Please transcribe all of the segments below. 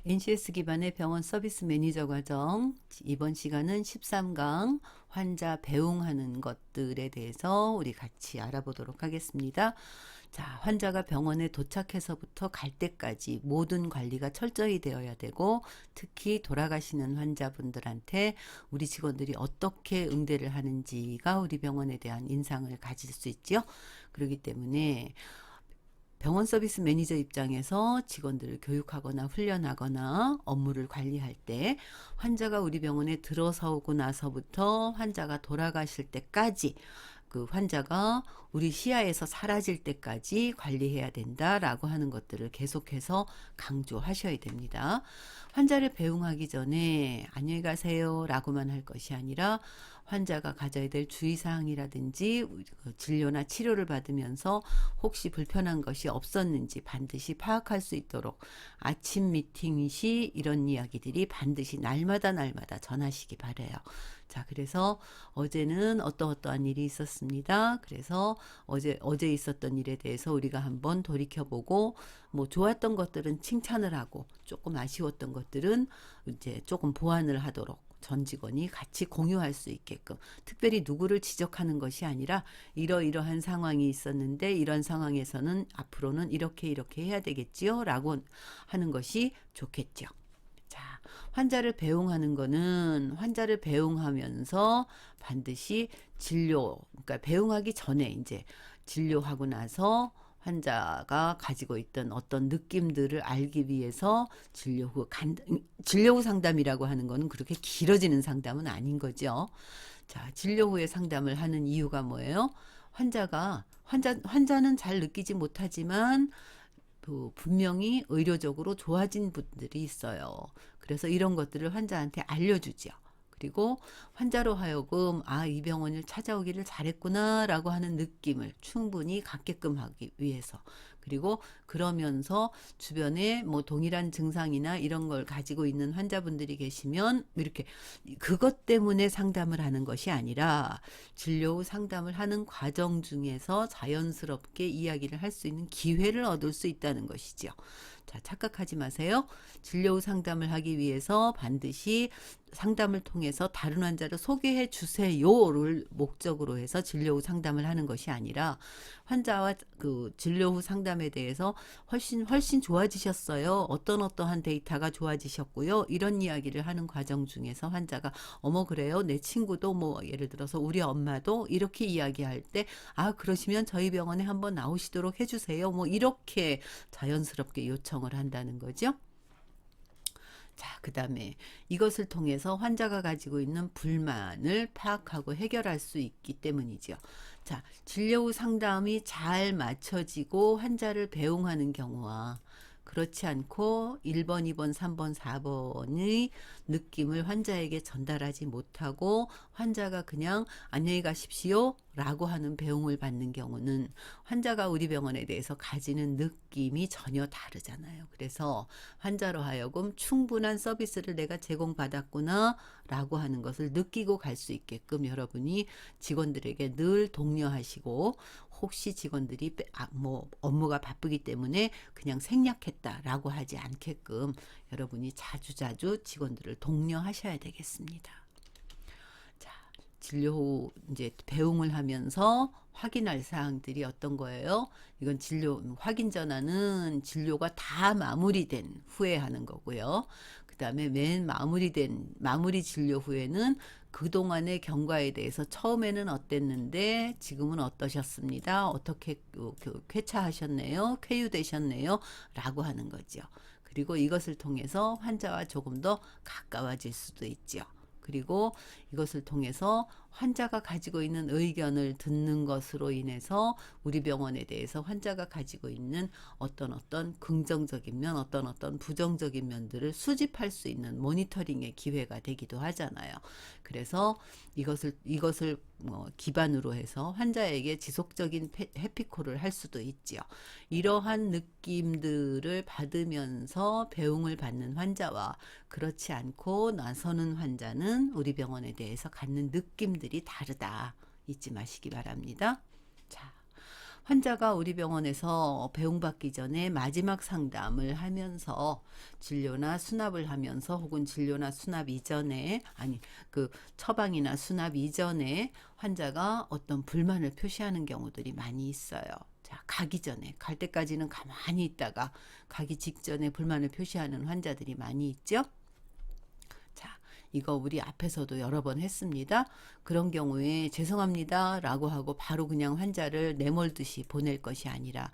NCS 기반의 병원 서비스 매니저 과정, 이번 시간은 13강 환자 배웅하는 것들에 대해서 우리 같이 알아보도록 하겠습니다. 자, 환자가 병원에 도착해서부터 갈 때까지 모든 관리가 철저히 되어야 되고, 특히 돌아가시는 환자분들한테 우리 직원들이 어떻게 응대를 하는지가 우리 병원에 대한 인상을 가질 수 있죠. 그렇기 때문에 병원 서비스 매니저 입장에서 직원들을 교육하거나 훈련하거나 업무를 관리할 때 환자가 우리 병원에 들어서고 나서부터 환자가 돌아가실 때까지, 그 환자가 우리 시야에서 사라질 때까지 관리해야 된다라고 하는 것들을 계속해서 강조하셔야 됩니다. 환자를 배웅하기 전에 안녕히 가세요 라고만 할 것이 아니라 환자가 가져야 될 주의사항이라든지 진료나 치료를 받으면서 혹시 불편한 것이 없었는지 반드시 파악할 수 있도록 아침 미팅 시 이런 이야기들이 반드시 날마다 전하시기 바라요. 자, 그래서 어제는 어떠한 일이 있었습니다. 그래서 어제 있었던 일에 대해서 우리가 한번 돌이켜보고, 뭐 좋았던 것들은 칭찬을 하고 조금 아쉬웠던 것들은 이제 조금 보완을 하도록 전 직원이 같이 공유할 수 있게끔, 특별히 누구를 지적하는 것이 아니라 이러이러한 상황이 있었는데 이런 상황에서는 앞으로는 이렇게 해야 되겠지요 라고 하는 것이 좋겠죠. 자, 환자를 배웅하는 거는 환자를 배웅하면서 반드시 그러니까 배웅하기 전에 이제 진료하고 나서 환자가 가지고 있던 어떤 느낌들을 알기 위해서 진료 후 상담이라고 하는 거는 그렇게 길어지는 상담은 아닌 거죠. 자, 진료 후에 상담을 하는 이유가 뭐예요? 환자는 잘 느끼지 못하지만 분명히 의료적으로 좋아진 분들이 있어요. 그래서 이런 것들을 환자한테 알려주죠. 그리고 환자로 하여금 이 병원을 찾아오기를 잘했구나라고 하는 느낌을 충분히 갖게끔 하기 위해서, 그리고 그러면서 주변에 뭐 동일한 증상이나 이런 걸 가지고 있는 환자분들이 계시면 이렇게 그것 때문에 상담을 하는 것이 아니라 진료 후 상담을 하는 과정 중에서 자연스럽게 이야기를 할 수 있는 기회를 얻을 수 있다는 것이죠. 자, 착각하지 마세요. 진료 후 상담을 하기 위해서 반드시 상담을 통해서 다른 환자를 소개해 주세요를 목적으로 해서 진료 후 상담을 하는 것이 아니라, 환자와 그 진료 후 상담에 대해서 훨씬 좋아지셨어요. 어떠한 데이터가 좋아지셨고요. 이런 이야기를 하는 과정 중에서 환자가 어머 그래요? 내 친구도 뭐 예를 들어서 우리 엄마도 이렇게 이야기할 때 그러시면 저희 병원에 한번 나오시도록 해주세요. 뭐 이렇게 자연스럽게 요청을 한다는 거죠. 자, 그 다음에 이것을 통해서 환자가 가지고 있는 불만을 파악하고 해결할 수 있기 때문이죠. 자, 진료 후 상담이 잘 맞춰지고 환자를 배웅하는 경우와 그렇지 않고 1번, 2번, 3번, 4번의 느낌을 환자에게 전달하지 못하고 환자가 그냥 안녕히 가십시오 라고 하는 배웅을 받는 경우는 환자가 우리 병원에 대해서 가지는 느낌이 전혀 다르잖아요. 그래서 환자로 하여금 충분한 서비스를 내가 제공받았구나 라고 하는 것을 느끼고 갈 수 있게끔 여러분이 직원들에게 늘 독려하시고, 혹시 직원들이 뭐 업무가 바쁘기 때문에 그냥 생략했다라고 하지 않게끔 여러분이 자주자주 직원들을 독려하셔야 되겠습니다. 자, 진료 후 이제 배웅을 하면서 확인할 사항들이 어떤 거예요? 이건 진료 확인 전화는 진료가 다 마무리된 후에 하는 거고요. 그 다음에 맨 마무리 진료 후에는 그동안의 경과에 대해서 처음에는 어땠는데 지금은 어떠셨습니다. 어떻게 쾌차하셨네요. 쾌유되셨네요. 라고 하는 거죠. 그리고 이것을 통해서 환자와 조금 더 가까워질 수도 있죠. 그리고 이것을 통해서 환자가 가지고 있는 의견을 듣는 것으로 인해서 우리 병원에 대해서 환자가 가지고 있는 어떤 긍정적인 면, 어떤 부정적인 면들을 수집할 수 있는 모니터링의 기회가 되기도 하잖아요. 그래서 이것을 기반으로 해서 환자에게 지속적인 해피콜을 할 수도 있죠. 이러한 느낌들을 받으면서 배웅을 받는 환자와 그렇지 않고 나서는 환자는 우리 병원에 대해서 갖는 느낌들이 다르다. 잊지 마시기 바랍니다. 자, 환자가 우리 병원에서 배웅받기 전에 마지막 상담을 하면서 진료나 수납을 하면서 혹은 진료나 수납 이전에 아니 그 처방이나 수납 이전에 환자가 어떤 불만을 표시하는 경우들이 많이 있어요. 자, 가기 전에 갈 때까지는 가만히 있다가 가기 직전에 불만을 표시하는 환자들이 많이 있죠. 자, 이거 우리 앞에서도 여러 번 했습니다. 그런 경우에 죄송합니다 라고 하고 바로 그냥 환자를 내몰듯이 보낼 것이 아니라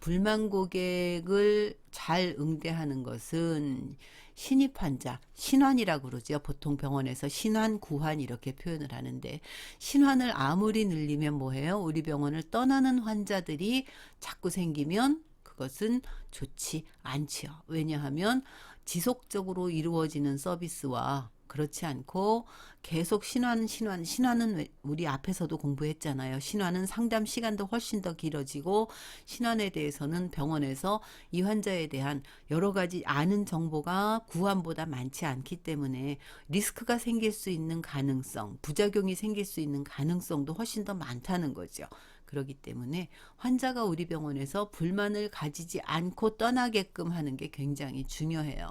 불만 고객을 잘 응대하는 것은 신입 환자, 신환이라고 그러죠. 보통 병원에서 신환, 구환 이렇게 표현을 하는데 신환을 아무리 늘리면 뭐해요? 우리 병원을 떠나는 환자들이 자꾸 생기면 그것은 좋지 않지요. 왜냐하면 지속적으로 이루어지는 서비스와 그렇지 않고 계속 신환은 우리 앞에서도 공부했잖아요. 신환은 상담 시간도 훨씬 더 길어지고 신환에 대해서는 병원에서 이 환자에 대한 여러 가지 아는 정보가 구환보다 많지 않기 때문에 리스크가 생길 수 있는 가능성, 부작용이 생길 수 있는 가능성도 훨씬 더 많다는 거죠. 그렇기 때문에 환자가 우리 병원에서 불만을 가지지 않고 떠나게끔 하는 게 굉장히 중요해요.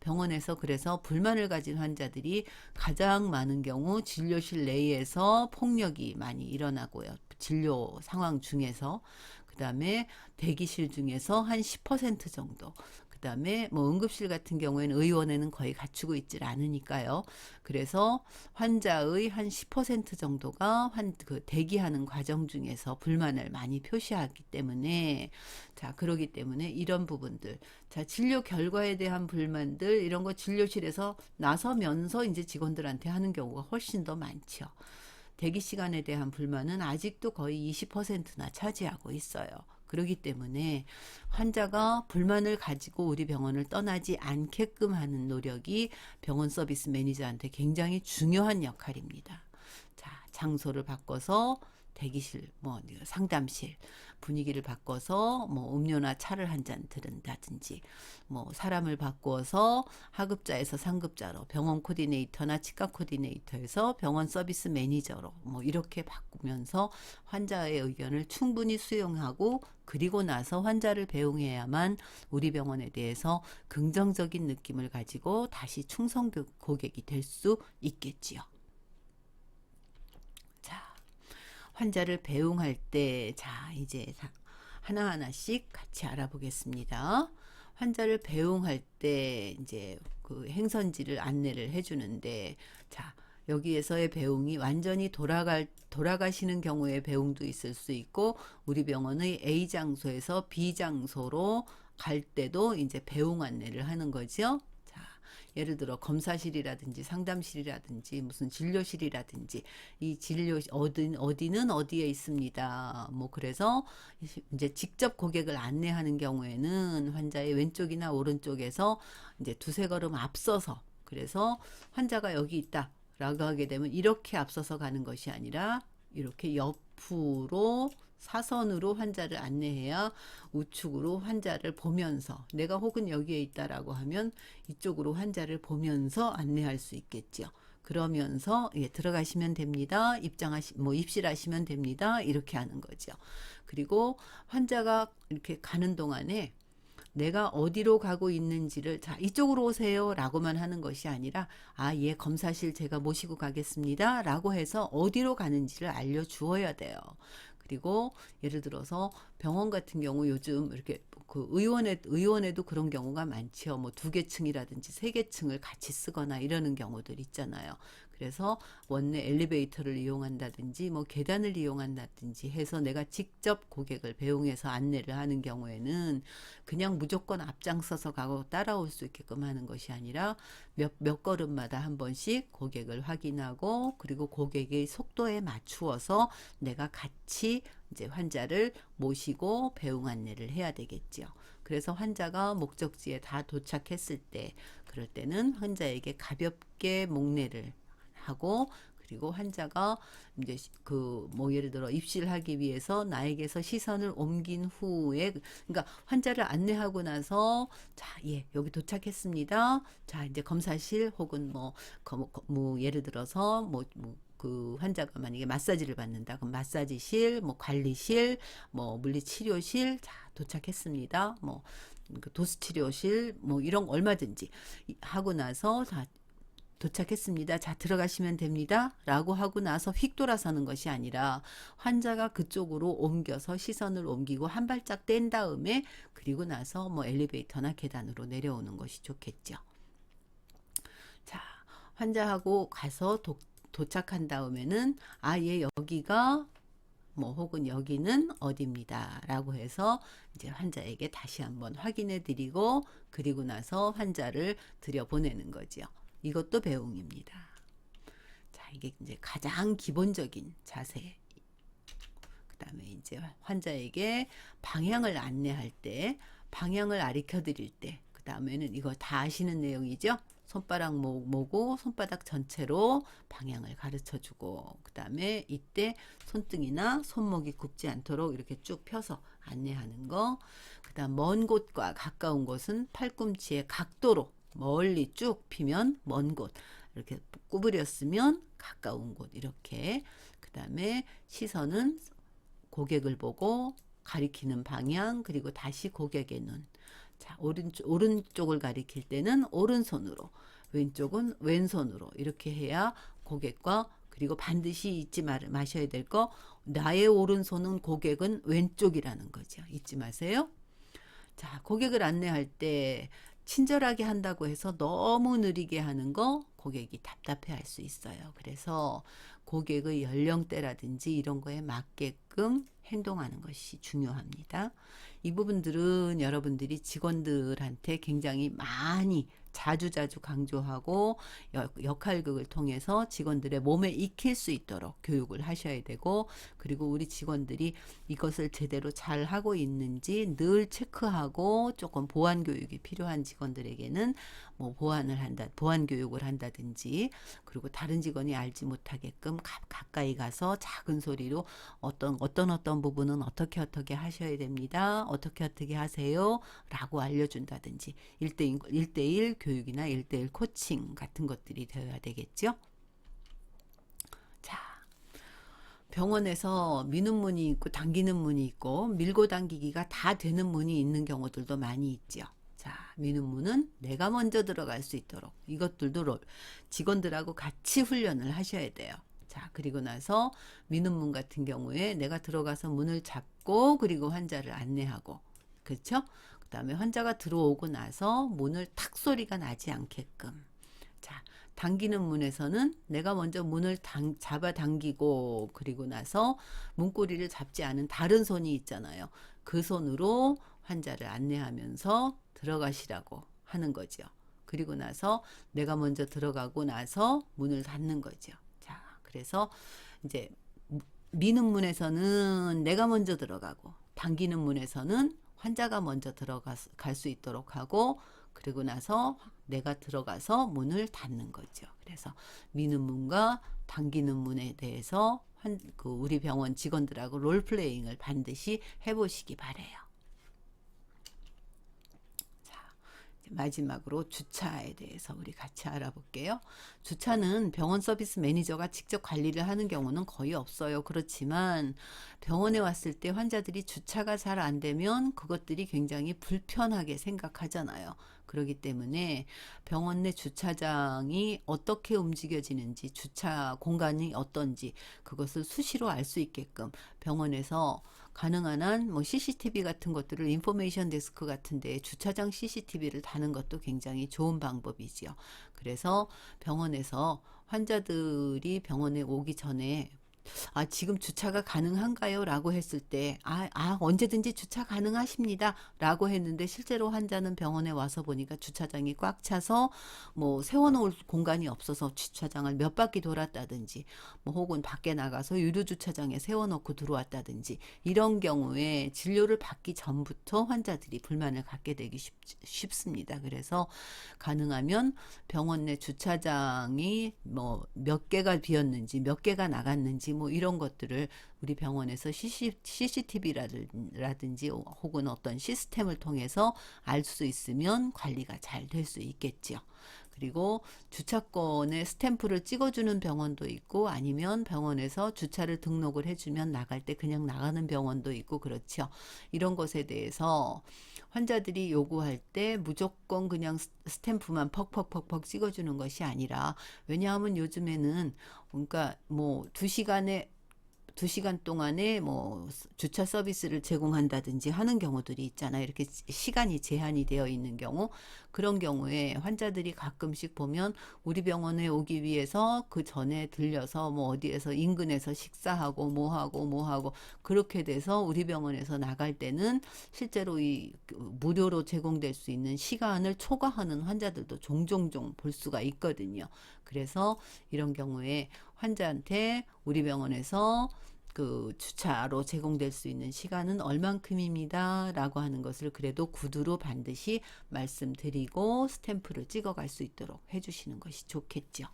병원에서 그래서 불만을 가진 환자들이 가장 많은 경우 진료실 내에서 폭력이 많이 일어나고요. 진료 상황 중에서 그다음에 대기실 중에서 한 10% 정도. 그다음에 뭐 응급실 같은 경우에는 의원에는 거의 갖추고 있질 않으니까요. 그래서 환자의 한 10% 정도가 그 대기하는 과정 중에서 불만을 많이 표시하기 때문에 자, 그러기 때문에 이런 부분들 자, 진료 결과에 대한 불만들 이런 거 진료실에서 나서면서 이제 직원들한테 하는 경우가 훨씬 더 많죠. 대기 시간에 대한 불만은 아직도 거의 20%나 차지하고 있어요. 그렇기 때문에 환자가 불만을 가지고 우리 병원을 떠나지 않게끔 하는 노력이 병원 서비스 매니저한테 굉장히 중요한 역할입니다. 자, 장소를 바꿔서 대기실, 뭐 상담실 분위기를 바꿔서 뭐 음료나 차를 한 잔 들은다든지 뭐 사람을 바꾸어서 하급자에서 상급자로 병원 코디네이터나 치과 코디네이터에서 병원 서비스 매니저로 뭐 이렇게 바꾸면서 환자의 의견을 충분히 수용하고 그리고 나서 환자를 배웅해야만 우리 병원에 대해서 긍정적인 느낌을 가지고 다시 충성 고객이 될 수 있겠지요. 자, 환자를 배웅할 때, 자, 이제 하나하나씩 같이 알아보겠습니다. 환자를 배웅할 때, 이제 그 행선지를 안내를 해주는데, 자, 여기에서의 배웅이 완전히 돌아가시는 경우의 배웅도 있을 수 있고, 우리 병원의 A 장소에서 B 장소로 갈 때도 이제 배웅 안내를 하는 거죠. 예를 들어 검사실이라든지 상담실이라든지 무슨 진료실이라든지 이 진료 어디는 어디에 있습니다. 뭐 그래서 이제 직접 고객을 안내하는 경우에는 환자의 왼쪽이나 오른쪽에서 이제 두세 걸음 앞서서 그래서 환자가 여기 있다라고 하게 되면 이렇게 앞서서 가는 것이 아니라 이렇게 옆으로 사선으로 환자를 안내해야 우측으로 환자를 보면서 내가 혹은 여기에 있다라고 하면 이쪽으로 환자를 보면서 안내할 수 있겠죠. 그러면서 예, 들어가시면 됩니다. 입실하시면 됩니다. 이렇게 하는 거죠. 그리고 환자가 이렇게 가는 동안에 내가 어디로 가고 있는지를 자 이쪽으로 오세요 라고만 하는 것이 아니라 아 예 검사실 제가 모시고 가겠습니다 라고 해서 어디로 가는지를 알려주어야 돼요. 그리고 예를 들어서 병원 같은 경우 요즘 이렇게 그 의원에도 그런 경우가 많죠. 뭐 2개 층이라든지 3개 층을 같이 쓰거나 이러는 경우들 있잖아요. 그래서 원내 엘리베이터를 이용한다든지 뭐 계단을 이용한다든지 해서 내가 직접 고객을 배웅해서 안내를 하는 경우에는 그냥 무조건 앞장서서 가고 따라올 수 있게끔 하는 것이 아니라 몇 걸음마다 한 번씩 고객을 확인하고 그리고 고객의 속도에 맞추어서 내가 같이 이제 환자를 모시고 배웅 안내를 해야 되겠죠. 그래서 환자가 목적지에 다 도착했을 때 그럴 때는 환자에게 가볍게 목례를 하고 그리고 환자가 이제 그 뭐 예를 들어 입실을 하기 위해서 나에게서 시선을 옮긴 후에 그러니까 환자를 안내하고 나서 자, 예, 여기 도착했습니다. 자, 이제 검사실 혹은 뭐 예를 들어서 그 환자가 만약에 마사지를 받는다. 그럼 마사지실, 뭐 관리실, 뭐 물리치료실, 자, 도착했습니다. 뭐 그 도수치료실, 뭐 이런 거 얼마든지 하고 나서 다 도착했습니다. 자, 들어가시면 됩니다. 라고 하고 나서 휙 돌아서는 것이 아니라 환자가 그쪽으로 옮겨서 시선을 옮기고 한 발짝 뗀 다음에 그리고 나서 뭐 엘리베이터나 계단으로 내려오는 것이 좋겠죠. 자, 환자하고 가서 도착한 다음에는 예, 여기가 뭐 혹은 여기는 어디입니다. 라고 해서 이제 환자에게 다시 한번 확인해 드리고 그리고 나서 환자를 들여보내는 거죠. 이것도 배웅입니다. 자, 이게 이제 가장 기본적인 자세. 그 다음에 이제 환자에게 방향을 안내할 때, 방향을 가르쳐 드릴 때, 그 다음에는 이거 다 아시는 내용이죠. 손바닥 모고 손바닥 전체로 방향을 가르쳐 주고 그 다음에 이때 손등이나 손목이 굽지 않도록 이렇게 쭉 펴서 안내하는 거. 그 다음 먼 곳과 가까운 곳은 팔꿈치의 각도로 멀리 쭉 피면 먼 곳, 이렇게 구부렸으면 가까운 곳, 이렇게. 그 다음에 시선은 고객을 보고 가리키는 방향, 그리고 다시 고객의 눈. 자, 오른쪽을 가리킬 때는 오른손으로, 왼쪽은 왼손으로 이렇게 해야 고객과, 그리고 반드시 잊지 마셔야 될 거, 나의 오른손은 고객은 왼쪽이라는 거죠. 잊지 마세요. 자, 고객을 안내할 때 친절하게 한다고 해서 너무 느리게 하는 거 고객이 답답해 할 수 있어요. 그래서 고객의 연령대라든지 이런 거에 맞게끔 행동하는 것이 중요합니다. 이 부분들은 여러분들이 직원들한테 굉장히 많이 자주자주 강조하고 역할극을 통해서 직원들의 몸에 익힐 수 있도록 교육을 하셔야 되고, 그리고 우리 직원들이 이것을 제대로 잘 하고 있는지 늘 체크하고, 조금 보완 교육이 필요한 직원들에게는 뭐 보완 교육을 한다든지, 그리고 다른 직원이 알지 못하게끔 가까이 가서 작은 소리로 어떤 부분은 어떻게 하셔야 됩니다. 어떻게 하세요. 라고 알려준다든지, 1대1 교육이나 1대1 코칭 같은 것들이 되어야 되겠죠. 자, 병원에서 미는 문이 있고 당기는 문이 있고 밀고 당기기가 다 되는 문이 있는 경우들도 많이 있죠. 자, 미는 문은 내가 먼저 들어갈 수 있도록 이것들도 직원들하고 같이 훈련을 하셔야 돼요. 자, 그리고 나서 미는 문 같은 경우에 내가 들어가서 문을 잡고 그리고 환자를 안내하고, 그렇죠? 그 다음에 환자가 들어오고 나서 문을 탁 소리가 나지 않게끔. 자, 당기는 문에서는 내가 먼저 문을 잡아 당기고 그리고 나서 문고리를 잡지 않은 다른 손이 있잖아요. 그 손으로 환자를 안내하면서 들어가시라고 하는 거죠. 그리고 나서 내가 먼저 들어가고 나서 문을 닫는 거죠. 자, 그래서 이제 미는 문에서는 내가 먼저 들어가고 당기는 문에서는 환자가 먼저 들어갈 수 있도록 하고, 그리고 나서 내가 들어가서 문을 닫는 거죠. 그래서 미는 문과 당기는 문에 대해서 우리 병원 직원들하고 롤플레잉을 반드시 해보시기 바래요. 마지막으로 주차에 대해서 우리 같이 알아볼게요. 주차는 병원 서비스 매니저가 직접 관리를 하는 경우는 거의 없어요. 그렇지만 병원에 왔을 때 환자들이 주차가 잘 안 되면 그것들이 굉장히 불편하게 생각하잖아요. 그렇기 때문에 병원 내 주차장이 어떻게 움직여지는지, 주차 공간이 어떤지 그것을 수시로 알 수 있게끔 병원에서 가능한 한 뭐 CCTV 같은 것들을, 인포메이션 데스크 같은 데 주차장 CCTV를 다는 것도 굉장히 좋은 방법이지요. 그래서 병원에서 환자들이 병원에 오기 전에 지금 주차가 가능한가요? 라고 했을 때, 언제든지 주차 가능하십니다. 라고 했는데, 실제로 환자는 병원에 와서 보니까 주차장이 꽉 차서, 뭐, 세워놓을 공간이 없어서 주차장을 몇 바퀴 돌았다든지, 뭐, 혹은 밖에 나가서 유료주차장에 세워놓고 들어왔다든지, 이런 경우에 진료를 받기 전부터 환자들이 불만을 갖게 되기 쉽습니다. 그래서 가능하면 병원 내 주차장이 뭐, 몇 개가 비었는지, 몇 개가 나갔는지, 뭐 이런 것들을 우리 병원에서 CCTV라든지 혹은 어떤 시스템을 통해서 알 수 있으면 관리가 잘 될 수 있겠죠. 그리고 주차권에 스탬프를 찍어주는 병원도 있고 아니면 병원에서 주차를 등록을 해주면 나갈 때 그냥 나가는 병원도 있고 그렇죠. 이런 것에 대해서 환자들이 요구할 때 무조건 그냥 스탬프만 퍽퍽퍽퍽 찍어주는 것이 아니라, 왜냐하면 요즘에는 그러니까 뭐 2시간 동안에 뭐 주차 서비스를 제공한다든지 하는 경우들이 있잖아요. 이렇게 시간이 제한이 되어 있는 경우, 그런 경우에 환자들이 가끔씩 보면 우리 병원에 오기 위해서 그 전에 들려서 뭐 어디에서 인근에서 식사하고 뭐하고 그렇게 돼서 우리 병원에서 나갈 때는 실제로 이 무료로 제공될 수 있는 시간을 초과하는 환자들도 종종 볼 수가 있거든요. 그래서 이런 경우에 환자한테 우리 병원에서 그 주차로 제공될 수 있는 시간은 얼만큼입니다 라고 하는 것을 그래도 구두로 반드시 말씀드리고 스탬프를 찍어갈 수 있도록 해주시는 것이 좋겠죠.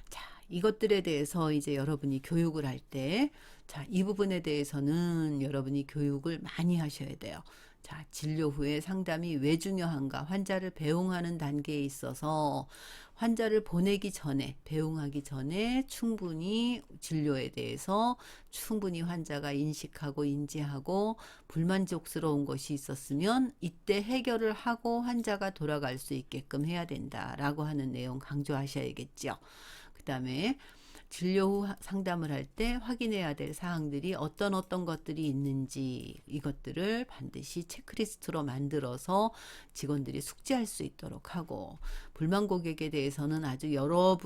자, 이것들에 대해서 이제 여러분이 교육을 할 때, 자, 이 부분에 대해서는 여러분이 교육을 많이 하셔야 돼요. 자, 진료 후에 상담이 왜 중요한가, 환자를 배웅하는 단계에 있어서 환자를 보내기 전에, 배웅하기 전에 충분히 진료에 대해서 충분히 환자가 인식하고 인지하고 불만족스러운 것이 있었으면 이때 해결을 하고 환자가 돌아갈 수 있게끔 해야 된다라고 하는 내용 강조하셔야겠죠. 그 다음에 진료 후 상담을 할 때 확인해야 될 사항들이 어떤 것들이 있는지, 이것들을 반드시 체크리스트로 만들어서 직원들이 숙지할 수 있도록 하고, 불만 고객에 대해서는 아주 여러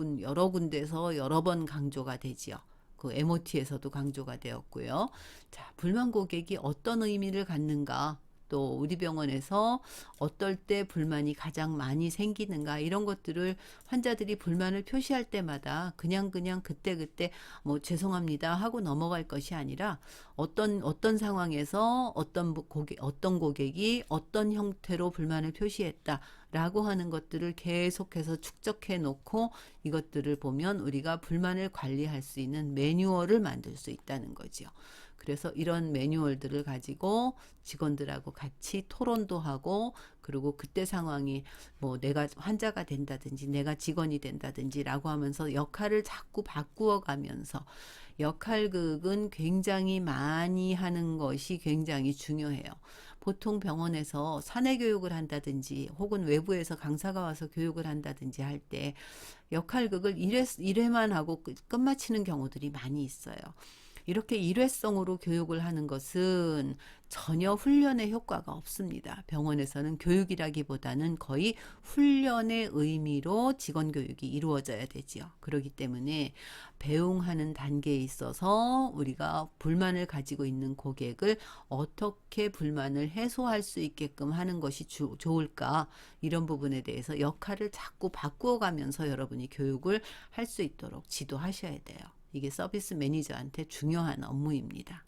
군데서 여러 번 강조가 되지요. 그 MOT에서도 강조가 되었고요. 자, 불만 고객이 어떤 의미를 갖는가, 또 우리 병원에서 어떨 때 불만이 가장 많이 생기는가, 이런 것들을 환자들이 불만을 표시할 때마다 그냥 그때 뭐 죄송합니다 하고 넘어갈 것이 아니라 어떤 상황에서 어떤 고객이 어떤 형태로 불만을 표시했다라고 하는 것들을 계속해서 축적해 놓고 이것들을 보면 우리가 불만을 관리할 수 있는 매뉴얼을 만들 수 있다는 거죠. 그래서 이런 매뉴얼들을 가지고 직원들하고 같이 토론도 하고, 그리고 그때 상황이 뭐 내가 환자가 된다든지 내가 직원이 된다든지 라고 하면서 역할을 자꾸 바꾸어 가면서, 역할극은 굉장히 많이 하는 것이 굉장히 중요해요. 보통 병원에서 사내 교육을 한다든지 혹은 외부에서 강사가 와서 교육을 한다든지 할 때 역할극을 1회만 하고 끝마치는 경우들이 많이 있어요. 이렇게 일회성으로 교육을 하는 것은 전혀 훈련의 효과가 없습니다. 병원에서는 교육이라기보다는 거의 훈련의 의미로 직원 교육이 이루어져야 되지요. 그렇기 때문에 배웅하는 단계에 있어서 우리가 불만을 가지고 있는 고객을 어떻게 불만을 해소할 수 있게끔 하는 것이 좋을까, 이런 부분에 대해서 역할을 자꾸 바꾸어 가면서 여러분이 교육을 할 수 있도록 지도하셔야 돼요. 이게 서비스 매니저한테 중요한 업무입니다.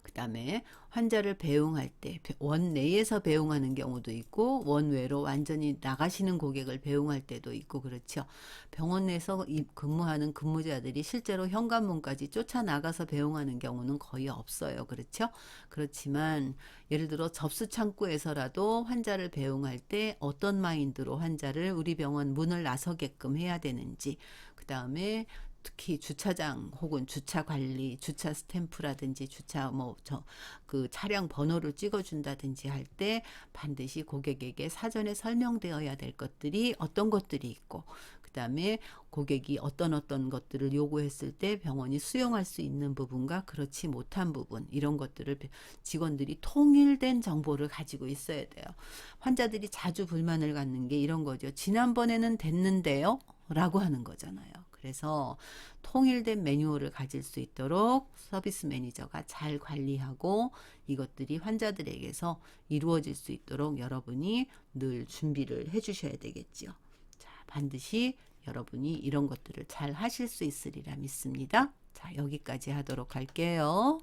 그 다음에 환자를 배웅할 때 원내에서 배웅하는 경우도 있고 원외로 완전히 나가시는 고객을 배웅할 때도 있고 그렇죠. 병원 내에서 근무하는 근무자들이 실제로 현관문까지 쫓아나가서 배웅하는 경우는 거의 없어요. 그렇죠? 그렇지만 예를 들어 접수 창구에서라도 환자를 배웅할 때 어떤 마인드로 환자를 우리 병원 문을 나서게끔 해야 되는지, 그 다음에 특히 주차장 혹은 주차 관리, 주차 스탬프라든지 주차 그 차량 번호를 찍어준다든지 할 때 반드시 고객에게 사전에 설명되어야 될 것들이 어떤 것들이 있고, 그 다음에 고객이 어떤 것들을 요구했을 때 병원이 수용할 수 있는 부분과 그렇지 못한 부분, 이런 것들을 직원들이 통일된 정보를 가지고 있어야 돼요. 환자들이 자주 불만을 갖는 게 이런 거죠. 지난번에는 됐는데요? 라고 하는 거잖아요. 그래서 통일된 매뉴얼을 가질 수 있도록 서비스 매니저가 잘 관리하고 이것들이 환자들에게서 이루어질 수 있도록 여러분이 늘 준비를 해 주셔야 되겠죠. 자, 반드시 여러분이 이런 것들을 잘 하실 수 있으리라 믿습니다. 자, 여기까지 하도록 할게요.